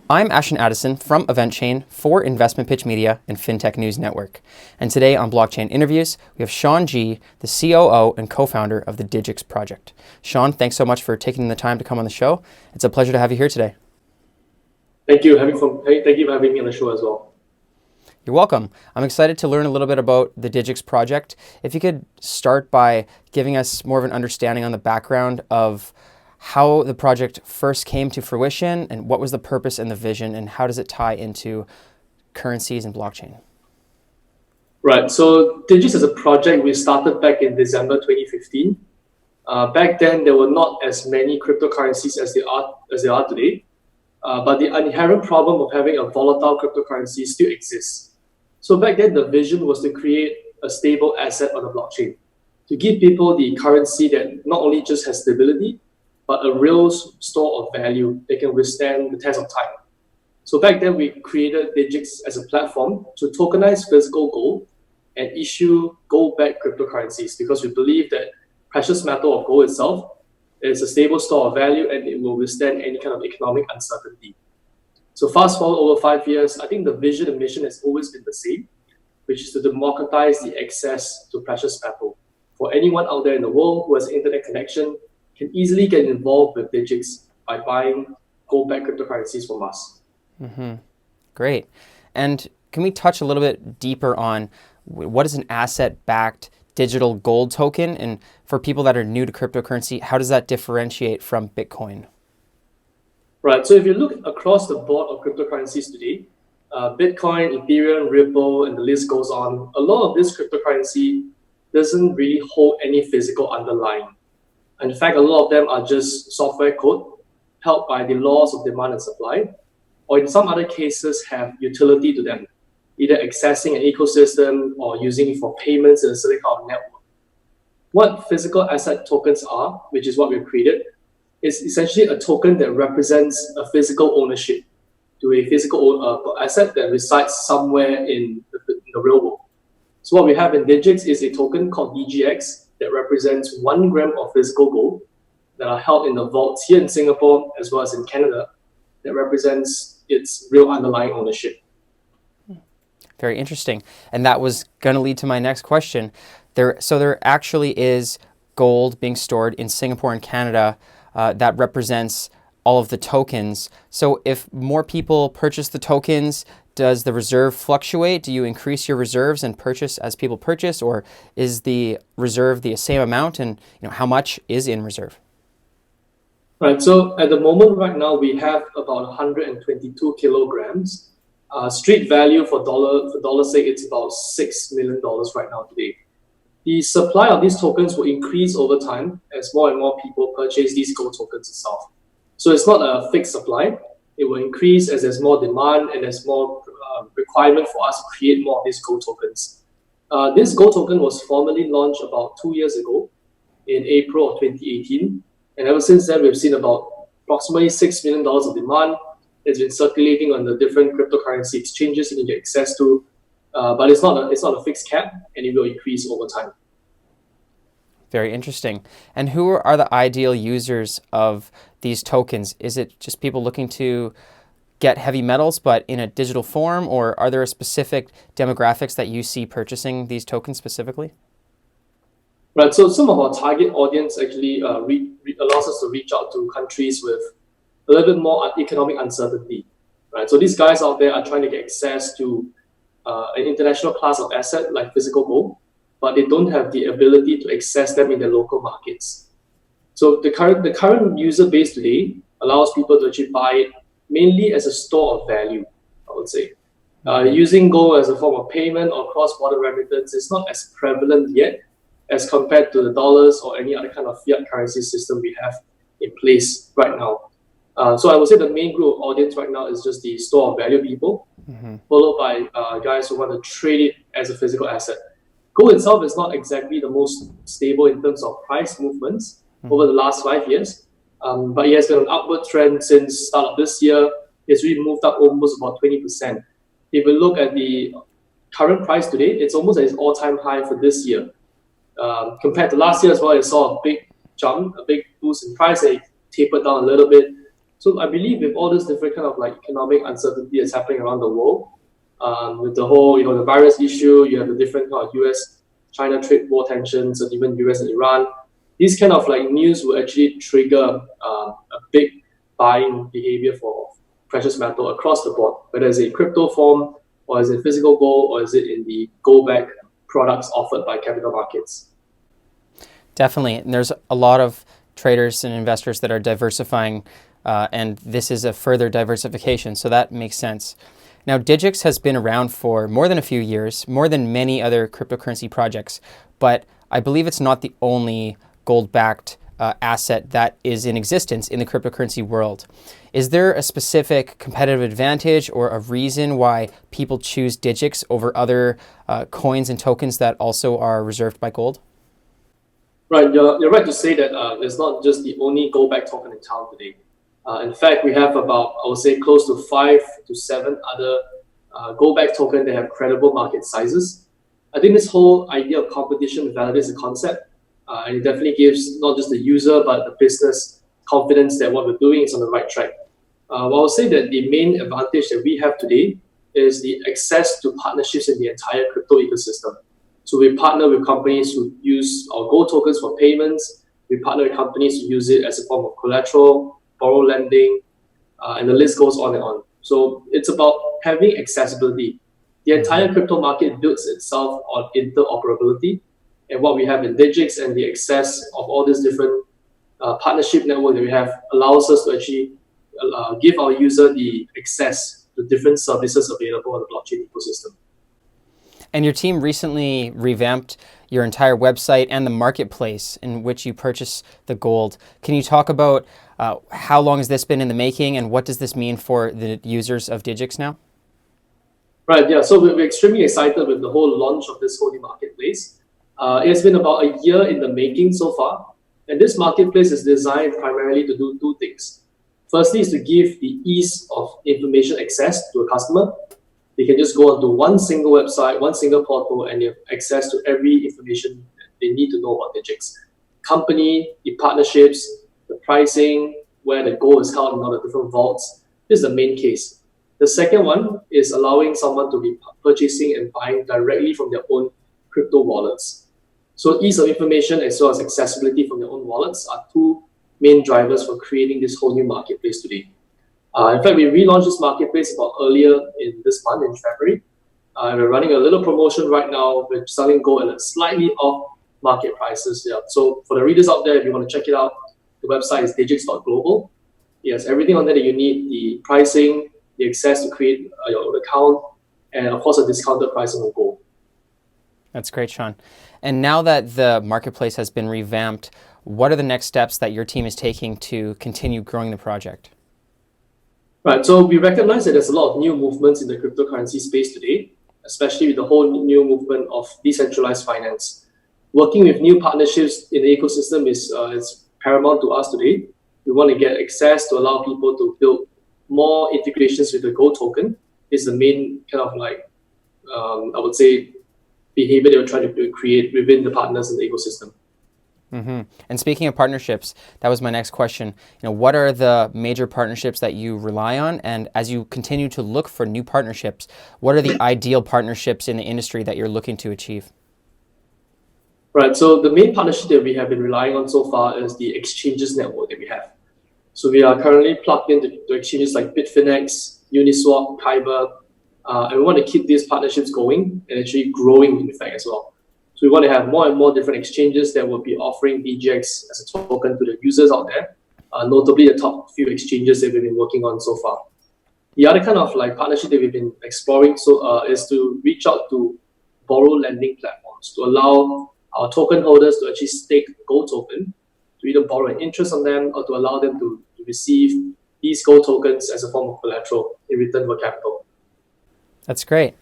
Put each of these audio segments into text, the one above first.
I'm Ashton from EventChain for Investment Pitch Media and FinTech News Network. And today on Blockchain Interviews, we have Shaun, Djie, the COO and co-founder of the Digix project. Shaun, thanks so much for taking the time to come on the show. It's a pleasure to have you here today. Thank you. Thank you for having me on the show as well. You're welcome. I'm excited to learn a little bit about the Digix project. If you could start by giving us more of an understanding on the background of how the project first came to fruition and what was the purpose and the vision and how does it tie into currencies and blockchain? Right. So Digix is a project we started back in December 2015. Back then, there were not as many cryptocurrencies as there are today. But the inherent problem of having a volatile cryptocurrency still exists. So back then, the vision was to create a stable asset on the blockchain to give people the currency that not only just has stability, but a real store of value that can withstand the test of time. So back then, we created Digix as a platform to tokenize physical gold and issue gold-backed cryptocurrencies because we believe that precious metal of gold itself is a stable store of value and it will withstand any kind of economic uncertainty. So fast forward over 5 years, I think the vision and mission has always been the same, which is to democratize the access to precious metal. For anyone out there in the world who has an internet connection, can easily get involved with Digix by buying gold-backed cryptocurrencies from us. Mm-hmm. Great. And can we touch a little bit deeper on what is an asset-backed digital gold token? And for people that are new to cryptocurrency, how does that differentiate from Bitcoin? Right. So if you look across the board of cryptocurrencies today, Bitcoin, Ethereum, Ripple, and the list goes on, a lot of this cryptocurrency doesn't really hold any physical underlying. In fact, a lot of them are just software code helped by the laws of demand and supply, or in some other cases have utility to them, either accessing an ecosystem or using it for payments in a certain kind of network. What physical asset tokens are, which is what we've created, is essentially a token that represents a physical ownership to a physical asset that resides somewhere in the real world. So what we have in Digix is a token called DGX that represents 1 gram of physical gold that are held in the vaults here in Singapore as well as in Canada that represents its real underlying ownership. Very interesting. And that was going to lead to my next question. So there actually is gold being stored in Singapore and Canada that represents all of the tokens. So if more people purchase the tokens, does the reserve fluctuate? Do you increase your reserves and purchase as people purchase, or is the reserve the same amount? And how much is in reserve? Right. So at the moment, right now, we have about 122 kilograms. Street value for dollar's sake, it's about $6 million right now today. The supply of these tokens will increase over time as more and more people purchase these gold tokens itself. So it's not a fixed supply. It will increase as there's more demand and there's more requirement for us to create more of these gold tokens. This gold token was formally launched about 2 years ago in April of 2018. And ever since then, we've seen about approximately $6 million of demand. It's been circulating on the different cryptocurrency exchanges you can get access to. But it's not a fixed cap, and it will increase over time. Very interesting. And who are the ideal users of these tokens? Is it just people looking to get heavy metals, but in a digital form, or are there specific demographics that you see purchasing these tokens specifically? Right. So some of our target audience actually allows us to reach out to countries with a little bit more economic uncertainty. Right. So these guys out there are trying to get access to an international class of asset like physical gold, but they don't have the ability to access them in their local markets. So the current user base today allows people to actually buy it mainly as a store of value, I would say. Using gold as a form of payment or cross-border remittance is not as prevalent yet as compared to the dollars or any other kind of fiat currency system we have in place right now. So I would say the main group of audience right now is just the store of value people, followed by guys who want to trade it as a physical asset. Gold itself is not exactly the most stable in terms of price movements over the last 5 years, but it has been an upward trend since start of this year. It's really moved up almost about 20%. If we look at the current price today, it's almost at its all-time high for this year. Compared to last year as well, it saw a big jump, a big boost in price, and it tapered down a little bit So I believe with all this different kind of like economic uncertainty that's happening around the world, with the whole, the virus issue, you have the different kind of US-China trade war tensions, and even US and Iran, these kind of like news will actually trigger a big buying behavior for precious metal across the board, whether it's in crypto form, or is it physical gold, or is it in the gold-backed products offered by capital markets. Definitely. And there's a lot of traders and investors that are diversifying, and this is a further diversification, so that makes sense. Now, Digix has been around for more than a few years, more than many other cryptocurrency projects, but I believe it's not the only gold-backed asset that is in existence in the cryptocurrency world. Is there a specific competitive advantage or a reason why people choose Digix over other coins and tokens that also are reserved by gold? Right, you're right to say that it's not just the only gold-backed token in town today. In fact, we have about, I would say, close to 5 to 7 other gold-backed tokens that have credible market sizes. I think this whole idea of competition validates the concept, and it definitely gives not just the user but the business confidence that what we're doing is on the right track. Well, I would say that the main advantage that we have today is the access to partnerships in the entire crypto ecosystem. So we partner with companies who use our gold tokens for payments. We partner with companies who use it as a form of collateral, borrow lending, and the list goes on and on. So it's about having accessibility. The entire crypto market builds itself on interoperability. And what we have in Digix and the access of all these different partnership network that we have allows us to actually give our user the access to different services available on the blockchain ecosystem. And your team recently revamped your entire website and the marketplace in which you purchase the gold. Can you talk about how long has this been in the making, and what does this mean for the users of Digix now? Right, yeah. So we're extremely excited with the whole launch of this whole new marketplace. It's been about a year in the making so far. And this marketplace is designed primarily to do 2 things. Firstly is to give the ease of information access to a customer. They can just go onto one single website, one single portal, and they have access to every information they need to know about Digix. Company, the partnerships, the pricing, where the gold is held in all the different vaults. This is the main case. The second one is allowing someone to be purchasing and buying directly from their own crypto wallets. So ease of information as well as accessibility from their own wallets are 2 main drivers for creating this whole new marketplace today. In fact, we relaunched this marketplace about earlier in this month, in February. We're running a little promotion right now. We're selling gold at slightly off market prices. Yeah. So for the readers out there, if you want to check it out, the website is digix.global. Yes, everything on there that you need, the pricing, the access to create your own account, and of course a discounted pricing of gold. That's great, Shaun. And now that the marketplace has been revamped, what are the next steps that your team is taking to continue growing the project? Right, so we recognize that there's a lot of new movements in the cryptocurrency space today, especially with the whole new movement of decentralized finance. Working with new partnerships in the ecosystem is paramount to us today. We want to get access to allow people to build more integrations with the gold token. Is the main kind of like, I would say, behavior that we're trying to create within the partners in the ecosystem. Mm-hmm. And speaking of partnerships, that was my next question. What are the major partnerships that you rely on? And as you continue to look for new partnerships, what are the ideal partnerships in the industry that you're looking to achieve? Right, so the main partnership that we have been relying on so far is the exchanges network that we have. So we are currently plugged into exchanges like Bitfinex, Uniswap, Kyber, and we want to keep these partnerships going and actually growing in fact as well. So we want to have more and more different exchanges that will be offering DGX as a token to the users out there, notably the top few exchanges that we've been working on so far. The other kind of like partnership that we've been exploring is to reach out to borrow lending platforms to allow our token holders to actually stake gold token, to either borrow an interest on them or to allow them to receive these gold tokens as a form of collateral in return for capital. That's great.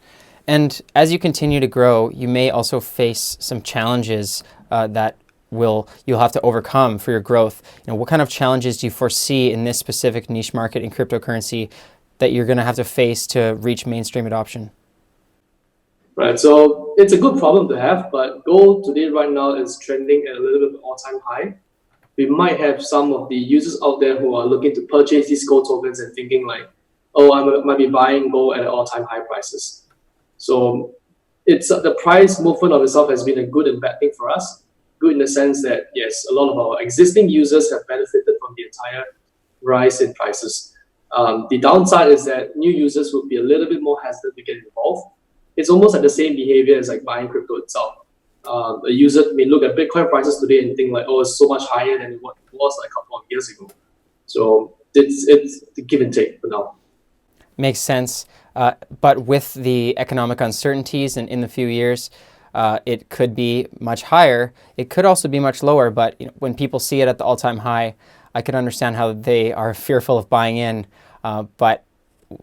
And as you continue to grow, you may also face some challenges that you'll have to overcome for your growth. What kind of challenges do you foresee in this specific niche market in cryptocurrency that you're going to have to face to reach mainstream adoption? Right, so it's a good problem to have, but gold today right now is trending at a little bit of an all-time high. we might have some of the users out there who are looking to purchase these gold tokens and thinking like, oh, might be buying gold at all-time high prices. So it's the price movement of itself has been a good and bad thing for us. Good in the sense that, yes, a lot of our existing users have benefited from the entire rise in prices. The downside is that new users would be a little bit more hesitant to get involved. It's almost like the same behavior as like buying crypto itself. A user may look at Bitcoin prices today and think like, oh, it's so much higher than what it was like a couple of years ago. So it's the give and take for now. Makes sense. But with the economic uncertainties and in the few years, it could be much higher. It could also be much lower. But when people see it at the all-time high, I can understand how they are fearful of buying in. But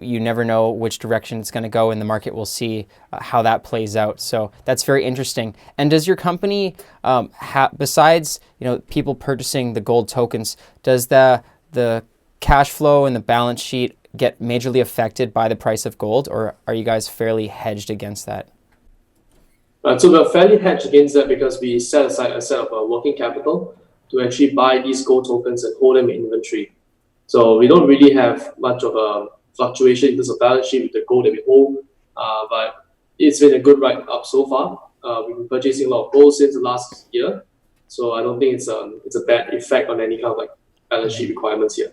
you never know which direction it's going to go, and the market will see how that plays out. So that's very interesting. And does your company, besides people purchasing the gold tokens, does the cash flow and the balance sheet get majorly affected by the price of gold, or are you guys fairly hedged against that? So we're fairly hedged against that because we set aside a set of working capital to actually buy these gold tokens and hold them in inventory. So we don't really have much of a fluctuation in terms of balance sheet with the gold that we hold, but it's been a good ride up so far. We've been purchasing a lot of gold since the last year, so I don't think it's a bad effect on any kind of like balance sheet requirements here.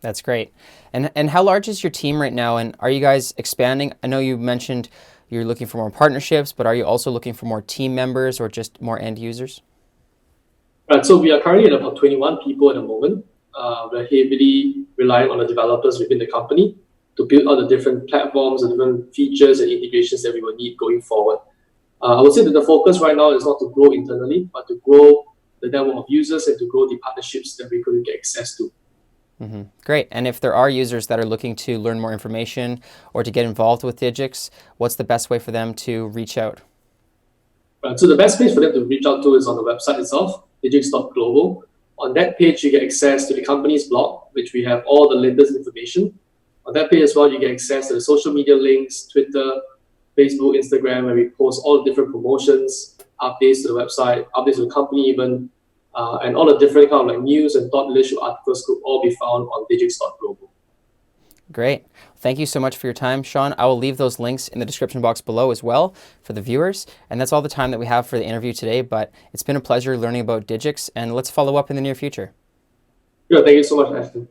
That's great. And how large is your team right now, and are you guys expanding? I know you mentioned you're looking for more partnerships, but are you also looking for more team members or just more end users? Right, so we are currently at about 21 people at the moment. We're heavily relying on the developers within the company to build out the different platforms and different features and integrations that we will need going forward. I would say that the focus right now is not to grow internally, but to grow the network of users and to grow the partnerships that we could get access to. Mm-hmm. Great. And if there are users that are looking to learn more information or to get involved with Digix, what's the best way for them to reach out? So the best place for them to reach out to is on the website itself, digix.global. On that page, you get access to the company's blog, which we have all the latest information. On that page as well, you get access to the social media links, Twitter, Facebook, Instagram, where we post all the different promotions, updates to the website, updates to the company even, and all the different kind of like news and thought leadership articles could all be found on digix.global. Great. Thank you so much for your time, Shaun. I will leave those links in the description box below as well for the viewers. And that's all the time that we have for the interview today, but it's been a pleasure learning about Digix, and let's follow up in the near future. Yeah, thank you so much, Ashton.